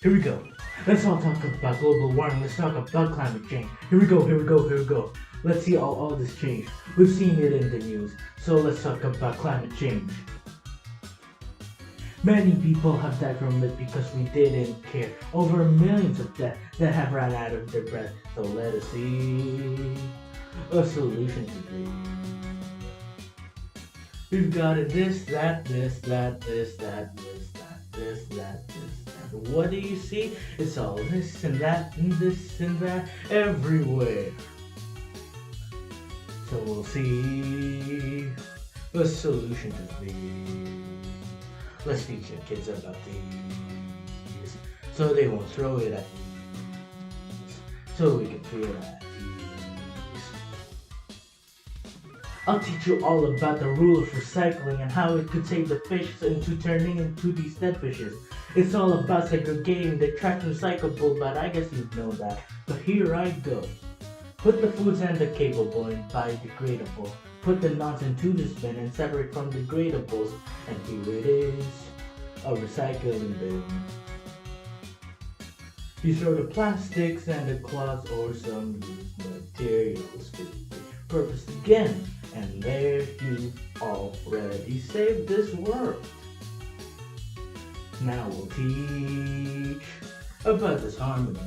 Here we go. Let's all talk about global warming. Let's talk about climate change. Here we go, here we go, here we go. Let's see all this change. We've seen it in the news. So let's talk about climate change. Many people have died from it because we didn't care. Over millions of deaths that have run out of their breath. So let us see a solution to this. We've got it this, that, this, that, this, that, this, that, this, that, this, that. What do you see? It's all this and that and this and that everywhere. So we'll see a solution to these. Let's teach the kids about these, so they won't throw it at these, so we can feel at these. I'll teach you all about the rule of recycling and how it could save the fish into turning into these dead fishes. It's all about segregating the trash recyclable, but I guess you know that. But here I go. Put the foods and the capable and biodegradable. Put the nuts into the bin and separate from degradables. And here it is, a recycling bin. You throw the plastics and the cloths or some used materials to purpose again. And there you already saved this world. Now we'll teach about this harmony.